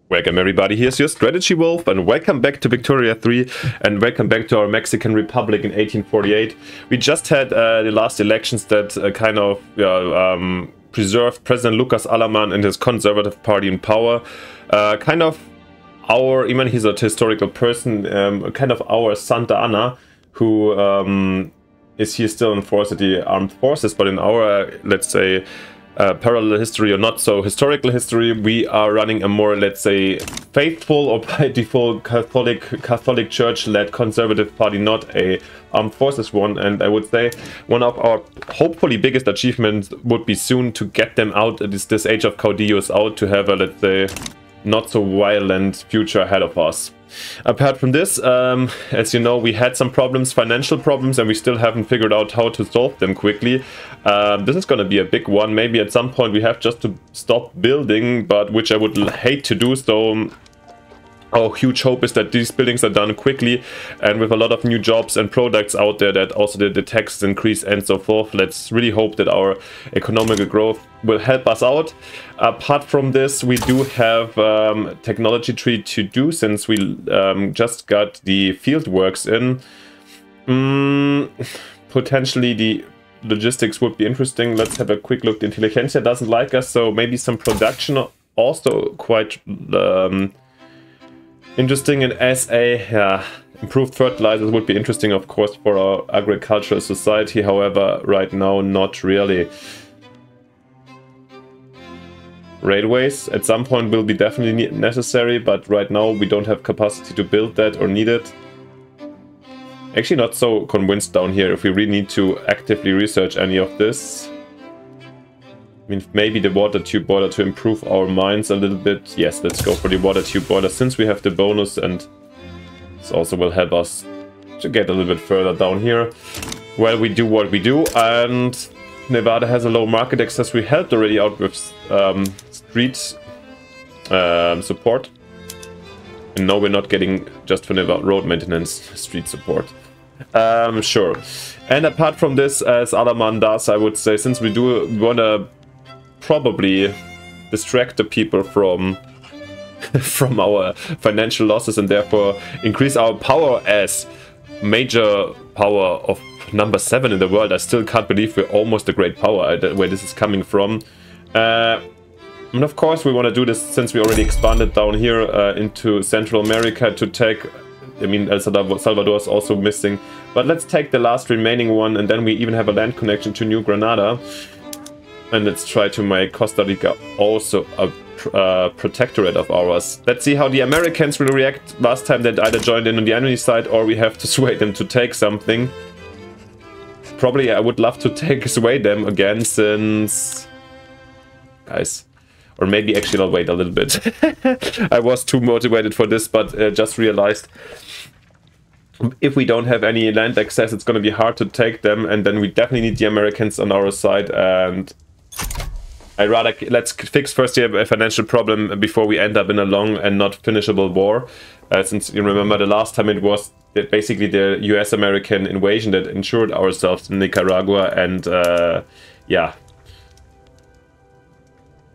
Welcome everybody, here's your Strategy Wolf, and welcome back to Victoria 3, and welcome back to our Mexican Republic in 1848. We just had the last elections that preserved President Lucas Alaman and his conservative party in power. Even he's a historical person, kind of our Santa Anna, who is here still in force at the armed forces, but in our, let's say, parallel history or not so historical history, we are running a more, let's say, faithful or by default Catholic Church-led conservative party, not a armed forces one. And I would say one of our hopefully biggest achievements would be soon to get them out, this age of caudillos out, to have a, let's say, not so violent future ahead of us. Apart from this, as you know, we had some problems, financial problems, and we still haven't figured out how to solve them quickly. This is going to be a big one. Maybe at some point we have just to stop building, but which I would hate to do. So our huge hope is that these buildings are done quickly, and with a lot of new jobs and products out there, that also the taxes increase and so forth. Let's really hope that our economical growth will help us out. Apart from this, we do have technology tree to do, since we just got the field works in. Potentially the logistics would be interesting. Let's have a quick look. The Intelligentsia doesn't like us, so maybe some production also quite interesting. And as a improved fertilizers would be interesting, of course, for our agricultural society. However, right now, not really. Railways at some point will be definitely necessary, but right now we don't have capacity to build that or need it. Actually, not so convinced down here if we really need to actively research any of this. I mean, maybe the water tube boiler to improve our mines a little bit. Yes, let's go for the water tube boiler, since we have the bonus, and this also will help us to get a little bit further down here. Well, we do what we do, and Nevada has a low market access. We helped already out with street support. And now we're not getting just for Nevada road maintenance street support. Sure. And apart from this, as Alaman does, I would say, since we do want to probably distract the people from from our financial losses, and therefore increase our power as major power of number 7 in the world. I still can't believe we're almost a great power, where this is coming from. And of course we want to do this since we already expanded down here into Central America to take, I mean, El Salvador is also missing, but let's take the last remaining one, and then we even have a land connection to New Granada. And let's try to make Costa Rica also a protectorate of ours. Let's see how the Americans will react. Last time they either joined in on the enemy side, or we have to sway them to take something. Probably I would love to sway them again, since... Guys... Or maybe actually I'll wait a little bit. I was too motivated for this, but just realized if we don't have any land access, it's going to be hard to take them, and then we definitely need the Americans on our side. And let's fix first the financial problem before we end up in a long and not finishable war. Since you remember the last time, it was basically the US-American invasion that ensured ourselves in Nicaragua, and yeah.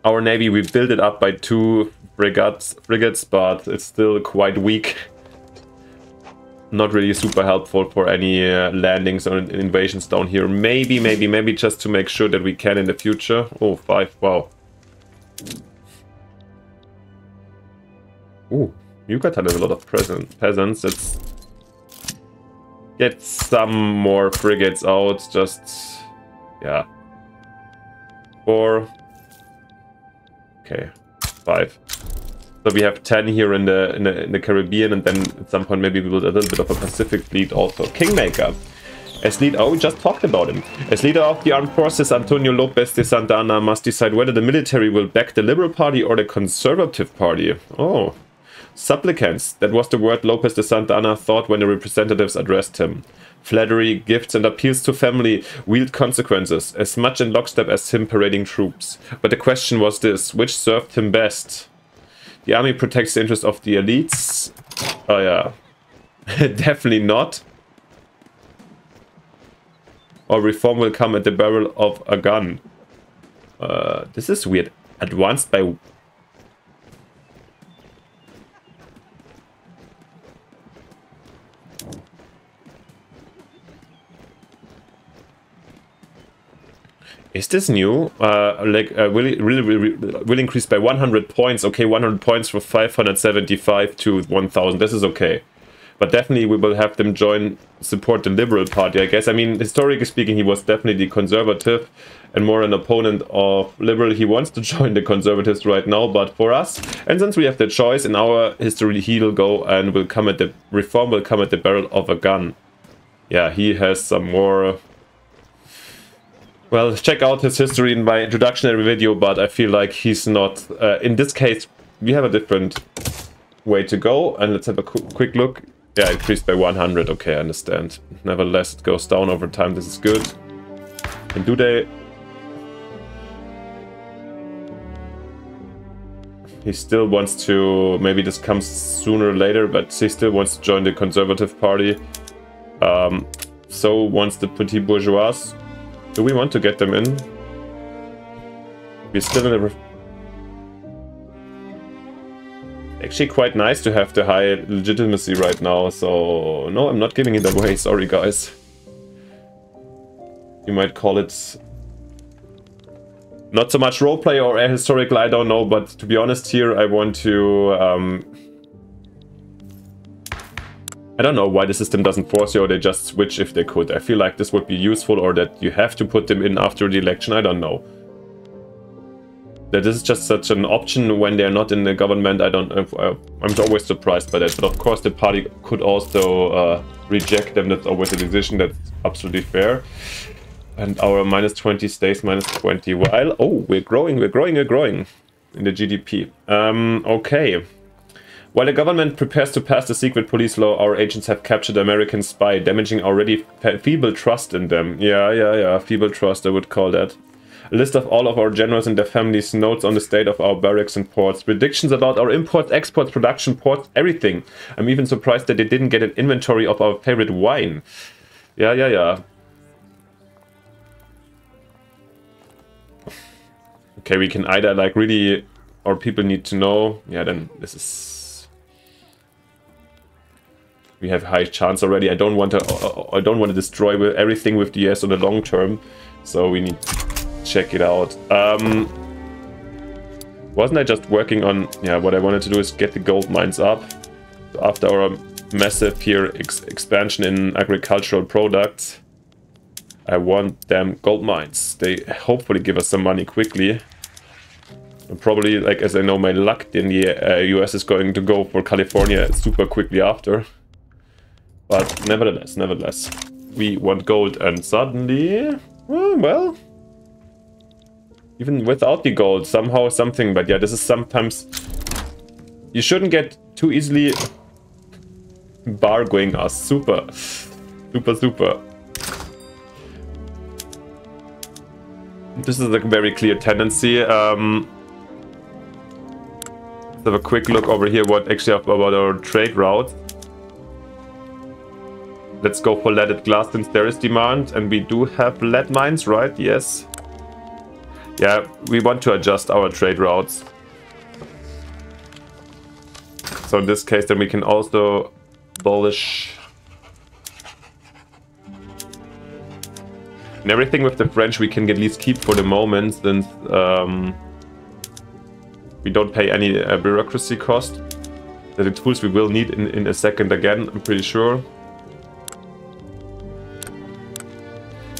Our navy, we built it up by 2 frigates, but it's still quite weak. Not really super helpful for any landings or invasions down here. Maybe just to make sure that we can in the future. Oh, 5, wow. Ooh, Yucatan has a lot of peasants. Let's get some more frigates out, just, yeah. 4. Okay, 5. So we have 10 here in the Caribbean, and then at some point maybe we build a little bit of a Pacific fleet also. Kingmaker. As leader, oh, we just talked about him. As leader of the armed forces, Antonio Lopez de Santa Anna must decide whether the military will back the Liberal Party or the Conservative Party. Oh. Supplicants. That was the word Lopez de Santa Anna thought when the representatives addressed him. Flattery, gifts, and appeals to family wield consequences, as much in lockstep as him parading troops. But the question was this: which served him best? The army protects the interests of the elites. Oh yeah. Definitely not. Or reform will come at the barrel of a gun. This is weird. Advanced by Is this new? Will increase by 100 points. Okay, 100 points from 575 to 1000. This is okay. But definitely we will have them support the Liberal Party, I guess. I mean, historically speaking, he was definitely conservative and more an opponent of Liberal. He wants to join the Conservatives right now, but for us, and since we have the choice in our history, he'll go and will come at the reform will come at the barrel of a gun. Yeah, he has some more. Well, check out his history in my introductory video, but I feel like he's not. In this case, we have a different way to go, and let's have a quick look. Yeah, increased by 100. Okay, I understand. Nevertheless, it goes down over time. This is good. And do they? He still wants to. Maybe this comes sooner or later, but he still wants to join the Conservative Party. So wants the Petit Bourgeois. Do we want to get them in? We're still in a... Actually quite nice to have the high legitimacy right now, so... No, I'm not giving it away, sorry guys. You might call it... Not so much roleplay or historical, I don't know, but to be honest here, I want to... I don't know why the system doesn't force you or they just switch if they could. I feel like this would be useful, or that you have to put them in after the election. I don't know. That this is just such an option when they're not in the government. I don't know. I'm always surprised by that. But of course the party could also reject them. That's always a decision. That's absolutely fair. And our -20 stays -20 while... Oh, we're growing in the GDP. Okay. While the government prepares to pass the secret police law, our agents have captured American spy, damaging already feeble trust in them. Yeah, feeble trust, I would call that. A list of all of our generals and their families, notes on the state of our barracks and ports, predictions about our imports, exports, production, ports, everything. I'm even surprised that they didn't get an inventory of our favorite wine. Yeah. Okay, we can either like really, or people need to know. Yeah, then this is... We have a high chance already. I don't want to destroy everything with the US on the long term, so we need to check it out. Wasn't I just working on? Yeah, what I wanted to do is get the gold mines up. So after our massive here expansion in agricultural products, I want them gold mines. They hopefully give us some money quickly. And probably, like as I know my luck, then the US is going to go for California super quickly after. But nevertheless, we want gold, and suddenly, well, even without the gold, somehow something. But yeah, this is sometimes, you shouldn't get too easily bargaining us. Super. This is a very clear tendency. Let's have a quick look over here what actually about our trade routes. Let's go for leaded glass since there is demand, and we do have lead mines, right? Yes. Yeah, we want to adjust our trade routes. So in this case, then we can also abolish. And everything with the French we can at least keep for the moment, since we don't pay any bureaucracy cost. The tools we will need in a second again, I'm pretty sure.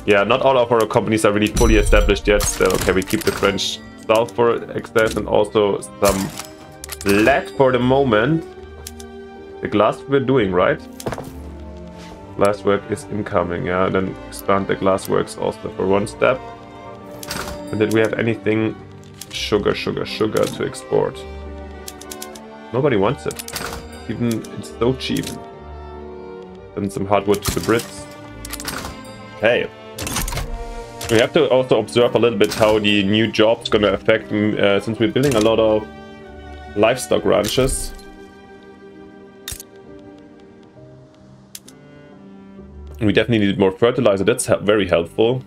Yeah, not all of our companies are really fully established yet. Still, okay, we keep the French south for access, and also some lead for the moment. The glass we're doing, right? Glasswork is incoming, yeah. Then expand the glassworks also for one step. And did we have anything? Sugar to export. Nobody wants it. Even it's so cheap. And some hardwood to the Brits. Okay. We have to also observe a little bit how the new job's gonna affect, since we're building a lot of livestock ranches. We definitely need more fertilizer, that's very helpful.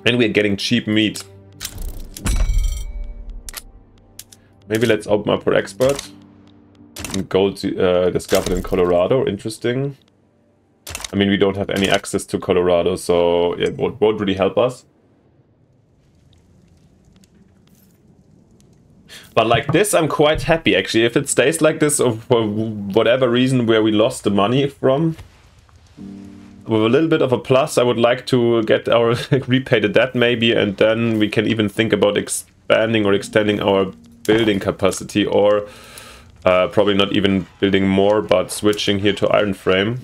And we're getting cheap meat. Maybe let's open up for export. Gold discovered in Colorado, interesting. I mean, we don't have any access to Colorado, so it won't really help us. But like this, I'm quite happy actually. If it stays like this, or for whatever reason where we lost the money from, with a little bit of a plus, I would like to get our repay the debt maybe, and then we can even think about expanding or extending our building capacity, or probably not even building more, but switching here to iron frame.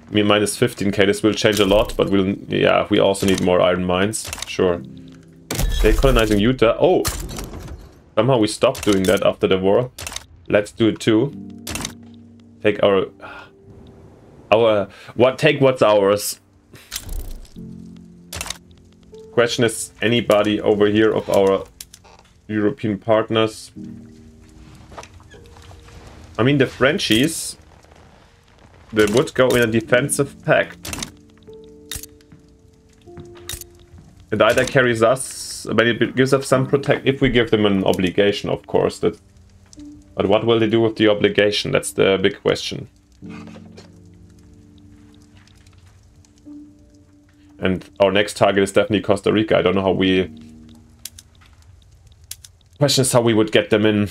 I mean, minus 15k, this will change a lot, but we also need more iron mines, sure. They're colonizing Utah. Oh! Somehow we stopped doing that after the war. Let's do it too. Take take what's ours. Question is, anybody over here of our European partners? I mean, the Frenchies, they would go in a defensive pact. It either carries us, but it gives us some protect if we give them an obligation, of course. But what will they do with the obligation? That's the big question. And our next target is definitely Costa Rica. I don't know how we... Question is how we would get them in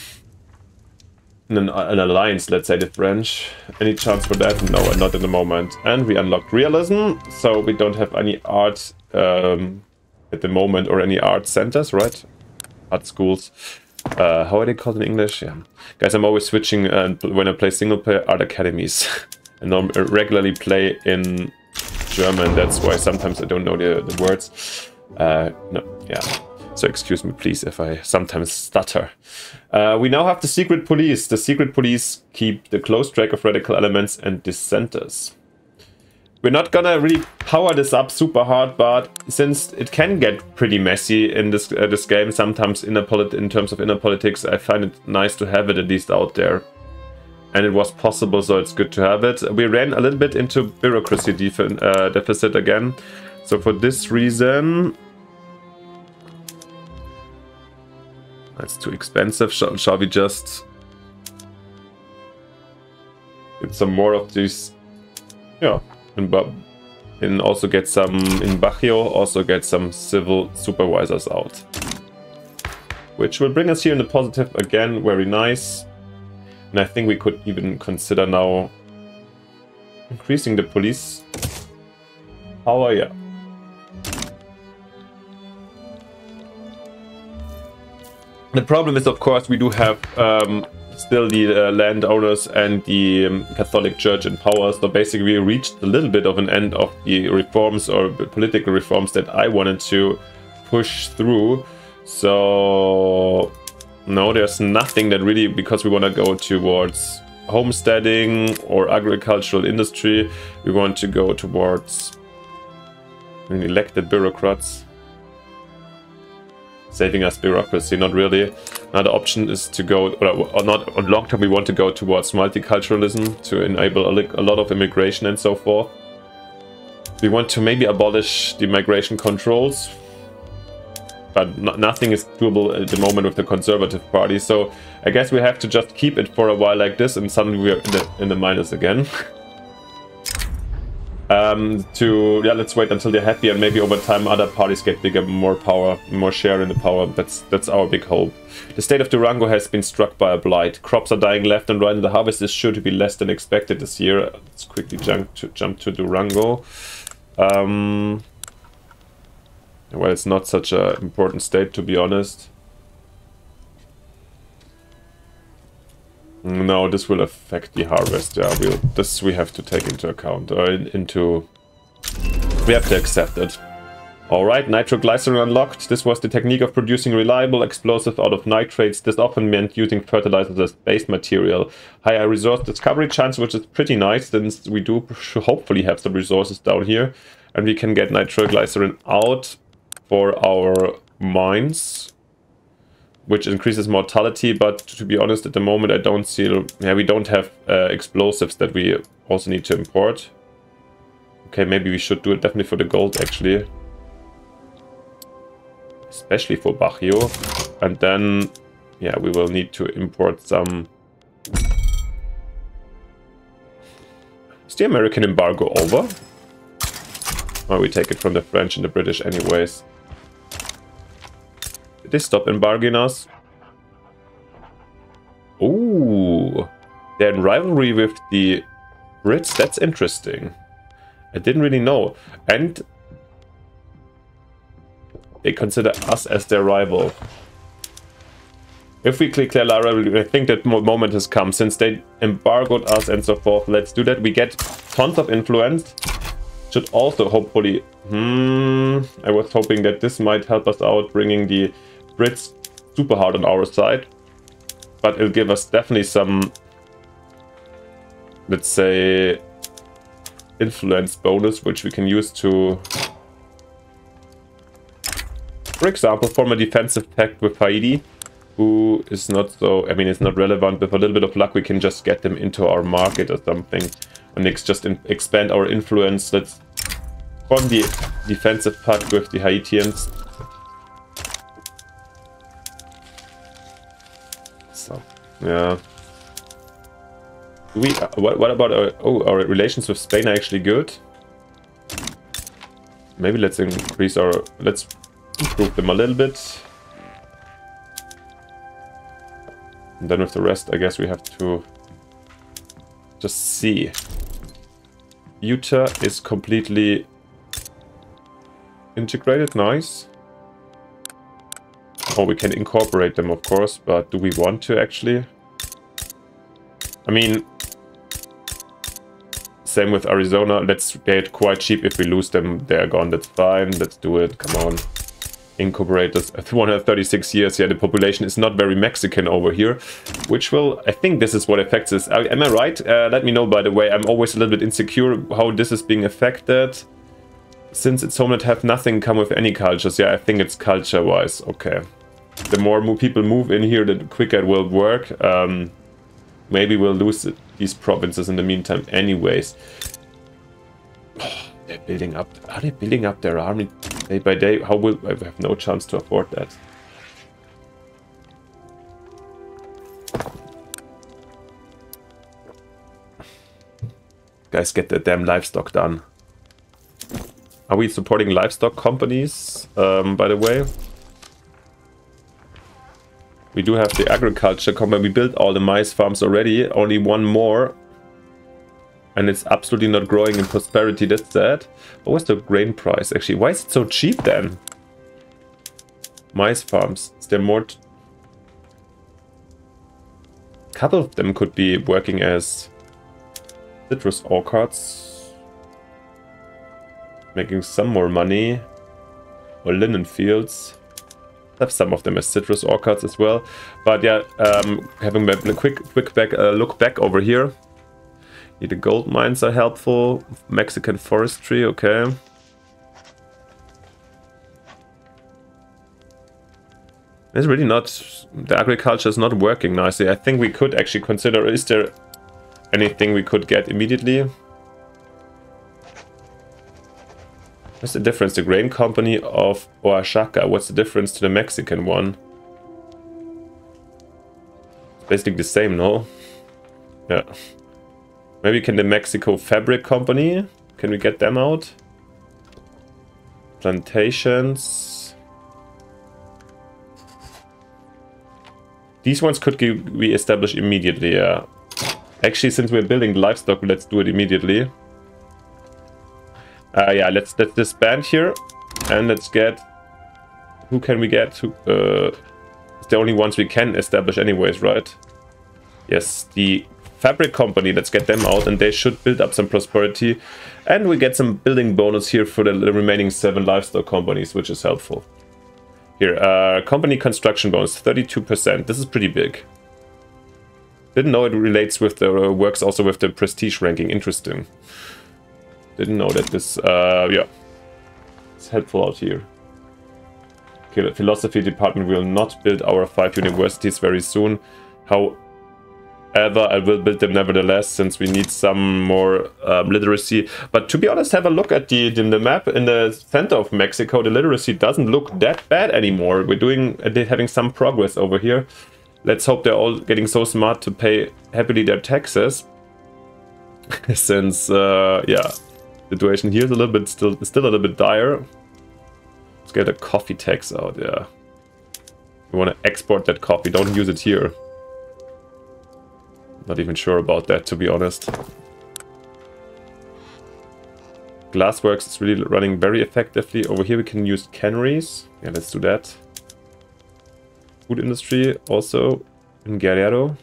an alliance, let's say the French. Any chance for that? No, not in the moment. And we unlocked realism, so we don't have any art at the moment, or any art centers, right? Art schools. How are they called in English? Yeah. Guys, I'm always switching when I play single player, art academies. And I regularly play in German, that's why sometimes I don't know the words. No, yeah. So excuse me, please, if I sometimes stutter. We now have the secret police. The secret police keep the close track of radical elements and dissenters. We're not gonna really power this up super hard, but since it can get pretty messy in this game, sometimes in terms of inner politics, I find it nice to have it at least out there. And it was possible, so it's good to have it. We ran a little bit into bureaucracy deficit again. So for this reason... That's too expensive. Shall we just... get some more of these... Yeah. And also get some in Bajio, also get some civil supervisors out. Which will bring us here in the positive again, very nice. And I think we could even consider now increasing the police power, yeah. The problem is, of course, we do have still the landowners and the Catholic Church in power. So basically we reached a little bit of an end of the reforms or political reforms that I wanted to push through. So no, there's nothing that really, because we want to go towards homesteading or agricultural industry, we want to go towards elected bureaucrats. Saving us bureaucracy, not really. Another option is to go, or not on long term, we want to go towards multiculturalism to enable a lot of immigration and so forth. We want to maybe abolish the migration controls, but nothing is doable at the moment with the Conservative Party. So I guess we have to just keep it for a while like this, and suddenly we're in the minus again. Let's wait until they're happy, and maybe over time other parties get bigger, more power, more share in the power. That's our big hope. The state of Durango has been struck by a blight. Crops are dying left and right, and the harvest is sure to be less than expected this year. Let's quickly jump to Durango. Well, it's not such an important state, to be honest. No, this will affect the harvest. Yeah, this we have to take into account. We have to accept it. Alright, nitroglycerin unlocked. This was the technique of producing reliable explosive out of nitrates. This often meant using fertilizers as base material. Higher resource discovery chance, which is pretty nice, since we do hopefully have some resources down here. And we can get nitroglycerin out for our mines, which increases mortality, but to be honest, at the moment I don't see... Yeah, we don't have explosives that we also need to import. Okay, maybe we should do it definitely for the gold, actually. Especially for Bajio. And then, yeah, we will need to import some... Is the American embargo over? Or we take it from the French and the British anyways. Did they stop embargoing us? They're in rivalry with the Brits. That's interesting. I didn't really know. And they consider us as their rival. If we click their rivalry, I think that moment has come. Since they embargoed us and so forth, let's do that. We get tons of influence. Should also hopefully... I was hoping that this might help us out, bringing the Brits super hard on our side. But it'll give us definitely some, let's say, influence bonus, which we can use to, for example, form a defensive pact with Haiti, who is not so, I mean, it's not relevant. With a little bit of luck, we can just get them into our market or something. And next, just expand our influence. Let's form the defensive pact with the Haitians. So, yeah. What about our relations with Spain are actually good? Maybe let's let's improve them a little bit. And then with the rest, I guess we have to just see. Utah is completely integrated, nice. Oh, we can incorporate them, of course, but do we want to actually? I mean, same with Arizona. Let's get it quite cheap. If we lose them, they're gone. That's fine. Let's do it. Come on. Incorporate us. 136 years. Yeah, the population is not very Mexican over here, which will... I think this is what affects us. Am I right? Let me know, by the way. I'm always a little bit insecure how this is being affected. Since it's homeland have nothing come with any cultures. Yeah, I think it's culture-wise. Okay. The more people move in here, the quicker it will work. Maybe we'll lose these provinces in the meantime anyways. Oh, they're building up. Are they building up their army day by day? How will... I have no chance to afford that. Guys, get the damn livestock done. Are we supporting livestock companies, by the way? We do have the agriculture company. We built all the maize farms already. Only one more. And it's absolutely not growing in prosperity. That's sad. What was the grain price, actually? Why is it so cheap, then? Maize farms. Is there more? A couple of them could be working as citrus orchards. Making some more money. Or linen fields. Have some of them as citrus orchards as well. But yeah, having a quick look back over here. The gold mines are helpful. Mexican forestry, okay. It's really not... The agriculture is not working nicely. I think we could actually consider... Is there anything we could get immediately? What's the difference? The grain company of Oaxaca. What's the difference to the Mexican one? It's basically the same, no? Yeah. Maybe can the Mexico Fabric Company? Can we get them out? Plantations. These ones could be established immediately, yeah. Actually, since we're building livestock, let's do it immediately. Yeah, let's disband here. And let's get... Who can we get? It's the only ones we can establish anyways, right? Yes, the Fabric Company, let's get them out, and they should build up some prosperity. And we get some building bonus here for the remaining 7 livestock companies, which is helpful. Here, company construction bonus, 32%. This is pretty big. Didn't know it relates with the works also with the prestige ranking. Interesting. Didn't know that this, yeah, it's helpful out here. Okay, the philosophy department will not build our 5 universities very soon. However, I will build them nevertheless, since we need some more literacy. But to be honest, have a look at the map in the center of Mexico. The literacy doesn't look that bad anymore. We're having some progress over here. Let's hope they're all getting so smart to pay happily their taxes. Since, yeah, situation here is a little bit still a little bit dire. Let's get a coffee tax out. Yeah, we want to export that coffee. Don't use it here. Not even sure about that, to be honest. Glassworks is really running very effectively. Over here we can use canneries. Yeah, let's do that. Food industry also in Guerrero.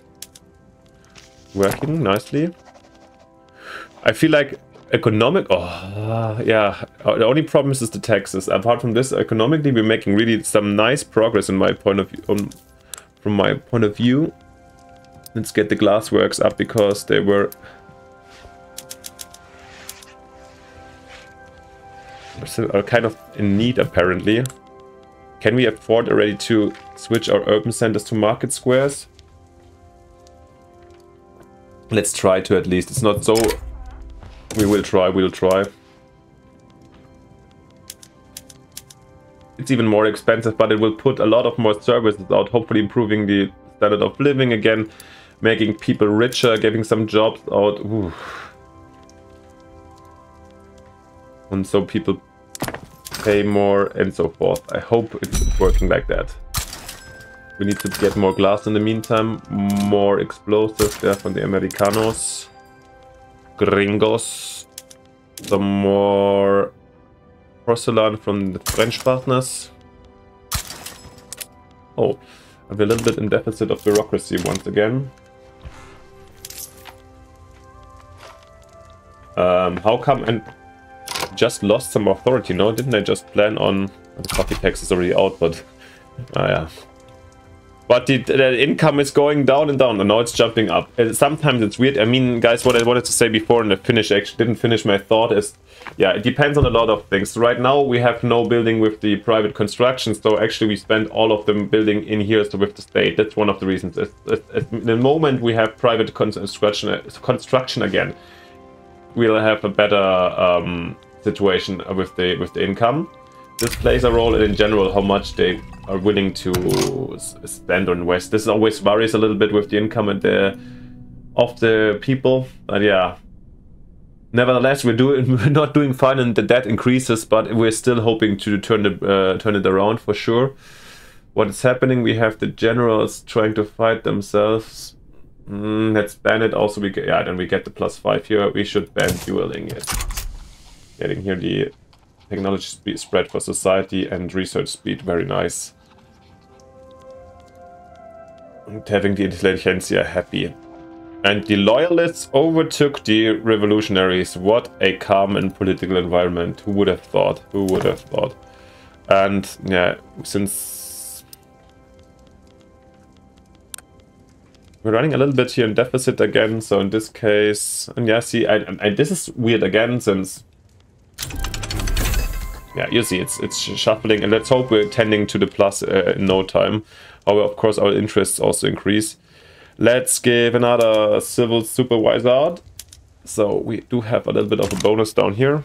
Working nicely. I feel like economic... Oh, yeah. The only problem is the taxes. Apart from this, economically, we're making really some nice progress in my point of view. From my point of view. Let's get the glassworks up because they were... are kind of in need, apparently. Can we afford already to switch our urban centers to market squares? Let's try to, at least. It's not so... We will try, we'll try. It's even more expensive, but it will put a lot of more services out, hopefully improving the standard of living again, making people richer, giving some jobs out. Ooh. And so people pay more and so forth. I hope it's working like that. We need to get more glass in the meantime, more explosives there from the Americanos. Gringos. Some more porcelain from the French partners. Oh, I'm a little bit in deficit of bureaucracy once again. How come and just lost some authority? No, didn't I just plan on the coffee tax is already out, but yeah. But the income is going down and down, and now it's jumping up. Sometimes it's weird. I mean, guys, what I wanted to say before and I actually didn't finish my thought is, yeah, it depends on a lot of things. Right now, we have no building with the private construction, so actually we spend all of them building in here so with the state. That's one of the reasons. At the moment we have private construction again, we'll have a better situation with the income. This plays a role, and in general, how much they are willing to spend on West. This always varies a little bit with the income and of the people. But yeah, nevertheless, we're not doing fine, and the debt increases. But we're still hoping to turn it around for sure. What is happening? We have the generals trying to fight themselves. Let's ban it. Also, then we get the +5 here. We should ban dueling it. Getting here the technology speed spread for society and research speed, very nice. And having the intelligentsia happy. And the loyalists overtook the revolutionaries. What a calm and political environment. Who would have thought? Who would have thought? And yeah, since we're running a little bit here in deficit again, so in this case, and yeah, see, this is weird again, since yeah, you see, it's shuffling, and let's hope we're tending to the plus in no time. However, of course, our interests also increase. Let's give another civil supervisor out. So we do have a little bit of a bonus down here.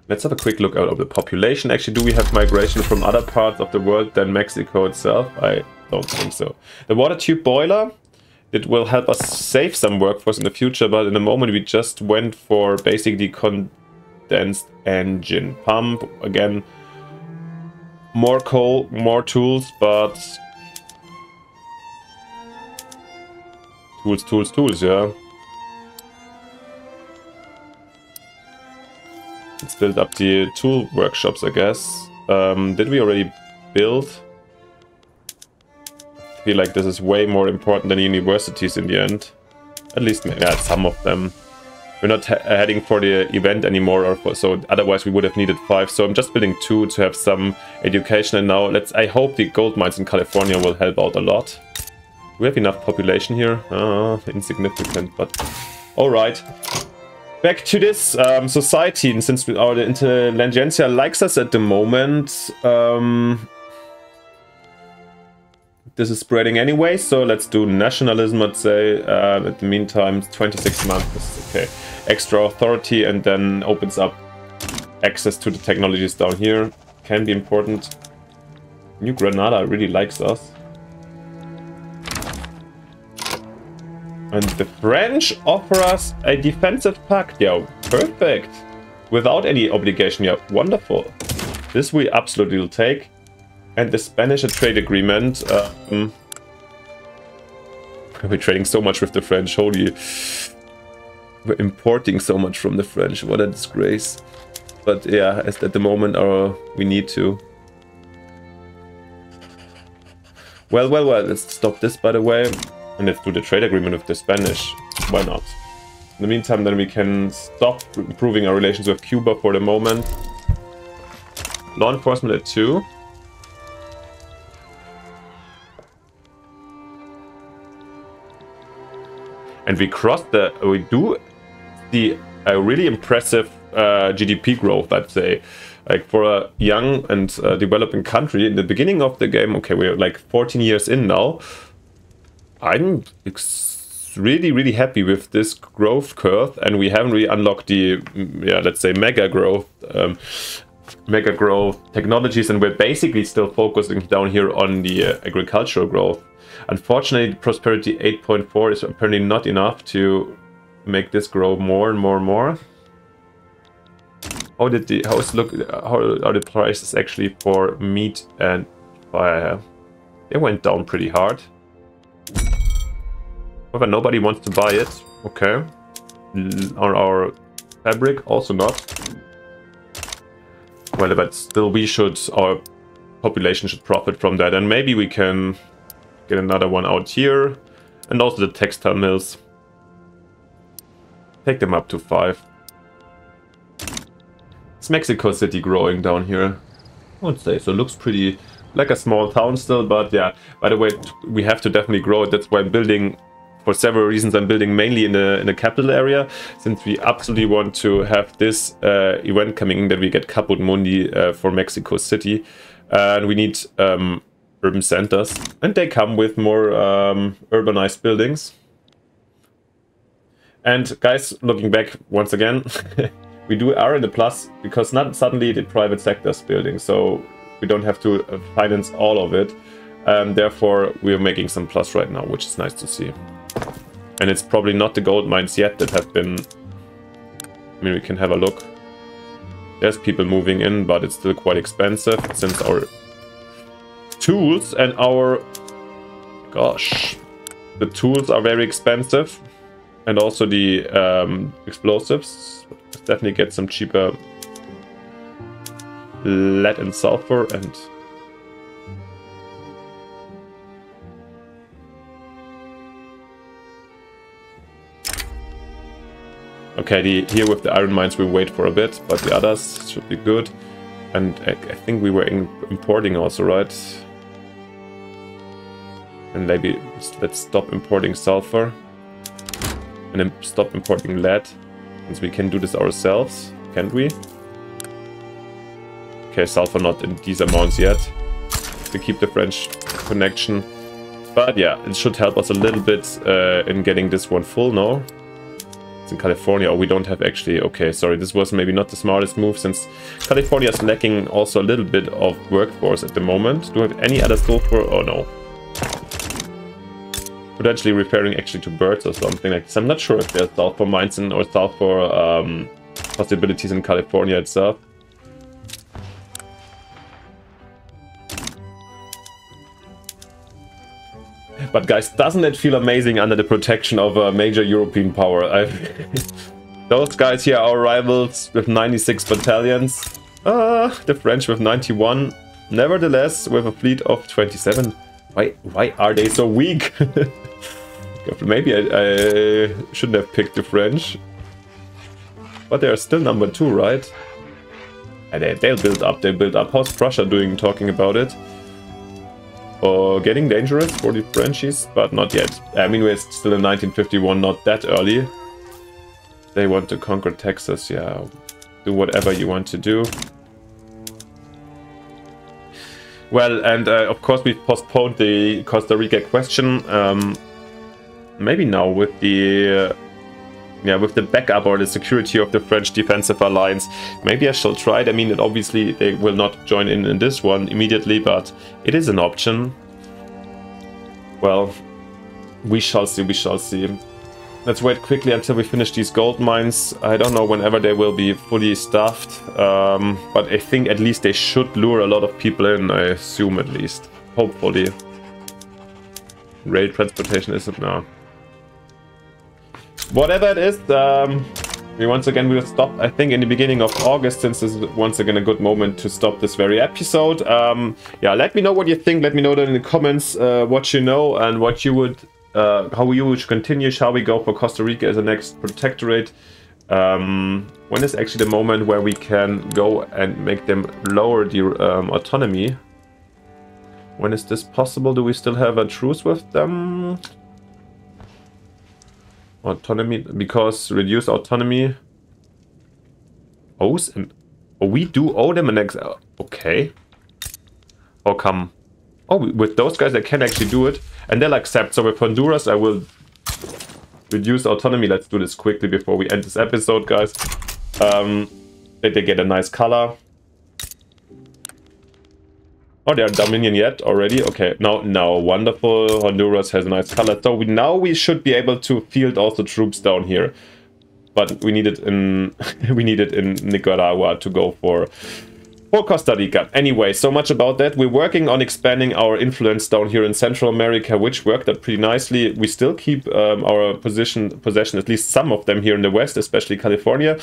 Let's have a quick look out of the population. Actually, do we have migration from other parts of the world than Mexico itself? I don't think so. The water tube boiler. It will help us save some workforce in the future, but in the moment we just went for basically condensed engine pump. Again, more coal, more tools, but tools, yeah. Let's build up the tool workshops, I guess. Did we already build? I feel like this is way more important than universities in the end. At least, yeah, some of them. We're not heading for the event anymore, so otherwise we would have needed 5. So I'm just building 2 to have some education. And now I hope the gold mines in California will help out a lot. We have enough population here. Insignificant, but all right. Back to this society, and since our intelligentsia likes us at the moment. This is spreading anyway, so let's do nationalism, I'd say. At the meantime, 26 months, okay. Extra authority, and then opens up access to the technologies down here. Can be important. New Granada really likes us. And the French offer us a defensive pact. Yeah, perfect. Without any obligation, yeah, wonderful. This we absolutely will take. And the Spanish a trade agreement. We're trading so much with the French, holy. We're importing so much from the French, what a disgrace. But yeah, at the moment we need to. Well, let's stop this, by the way. And let's do the trade agreement with the Spanish. Why not? In the meantime, then we can stop improving our relations with Cuba for the moment. Law enforcement at 2. And we do see a really impressive GDP growth, I'd say. Like for a young and developing country in the beginning of the game, okay, we're like 14 years in now. I'm really happy with this growth curve, and we haven't really unlocked the, yeah, let's say mega growth technologies, and we're basically still focusing down here on the agricultural growth. Unfortunately, prosperity 8.4 is apparently not enough to make this grow more and more. How are the prices actually for meat and fire? They went down pretty hard. However, nobody wants to buy it. Okay. On our fabric, also not. Well, but still, our population should profit from that, and maybe we can get another one out here, and also the textile mills. Take them up to 5. It's Mexico City growing down here. I would say so. Looks pretty like a small town still, but yeah. By the way, we have to definitely grow it. That's why I'm building, for several reasons. I'm building mainly in the capital area, since we absolutely want to have this event coming in, that we get Caput Mundi for Mexico City, and we need urban centers, and they come with more urbanized buildings. And guys, looking back once again, we are in the plus, because not suddenly the private sector is building, so we don't have to finance all of it. Therefore, we're making some plus right now, which is nice to see. And it's probably not the gold mines yet that have been... I mean, we can have a look. There's people moving in, but it's still quite expensive, since our tools and our... Gosh. The tools are very expensive. And also the explosives. Let's definitely get some cheaper lead and sulfur and... Okay, here with the iron mines we'll wait for a bit, but the others should be good. And I think we were importing also, right? And maybe let's stop importing sulfur. And then stop importing lead. Since we can do this ourselves, can't we? Okay, sulfur not in these amounts yet. To keep the French connection. But yeah, it should help us a little bit in getting this one full now. It's in California, or we don't have actually... Okay, sorry, this was maybe not the smartest move, since California is lacking also a little bit of workforce at the moment. Do we have any other sulfur? Oh no. Potentially referring actually to birds or something like this. I'm not sure if there's sulfur mines or sulfur possibilities in California itself. But guys, doesn't it feel amazing under the protection of a major European power? Those guys here are our rivals with 96 battalions. The French with 91. Nevertheless, with a fleet of 27. Why are they so weak? Maybe I shouldn't have picked the French. But they are still number 2, right? And they'll build up, How's Prussia doing, talking about it? Or getting dangerous for the Frenchies, but not yet. I mean, we're still in 1951, not that early. They want to conquer Texas, yeah. Do whatever you want to do. Well, and of course we've postponed the Costa Rica question. Maybe now with the backup or the security of the French defensive alliance, maybe I shall try it. I mean, obviously they will not join in this one immediately, but it is an option. Well, we shall see. let's wait quickly until we finish these gold mines. I don't know whenever they will be fully staffed, but I think at least they should lure a lot of people in, I assume at least. Hopefully. Rail transportation isn't now. Whatever it is, we once again will stop, I think, in the beginning of August, since this is once again a good moment to stop this very episode. Yeah, let me know what you think. Let me know that in the comments what you know and what you would, how you would continue. Shall we go for Costa Rica as the next protectorate? When is actually the moment where we can go and make them lower the autonomy? When is this possible? Do we still have a truce with them? Autonomy, because reduce autonomy. Oh, we do owe them an okay. How come? Oh, with those guys I can actually do it. And they'll accept. So with Honduras I will reduce autonomy. Let's do this quickly before we end this episode, guys. Did they get a nice color? Oh, they are Dominion yet already? Okay, no, wonderful. Honduras has a nice color. So now we should be able to field also troops down here. But we need it in Nicaragua to go for Costa Rica. Anyway, so much about that. We're working on expanding our influence down here in Central America, which worked out pretty nicely. We still keep our possession, at least some of them here in the West, especially California.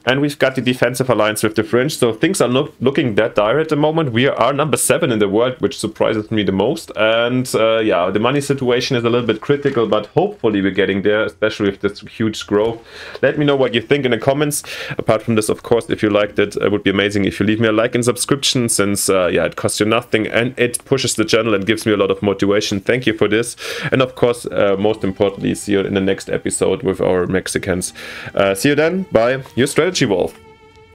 And we've got the defensive alliance with the French, so things are not looking that dire at the moment. We are number 7 in the world, which surprises me the most. And yeah, the money situation is a little bit critical, but hopefully we're getting there, especially with this huge growth. Let me know what you think in the comments. Apart from this, of course, if you liked it, it would be amazing if you leave me a like and subscription, since yeah, it costs you nothing and it pushes the channel and gives me a lot of motivation. Thank you for this. And of course, most importantly, see you in the next episode with our Mexicans. See you then. Bye. Your Strategy Wolf.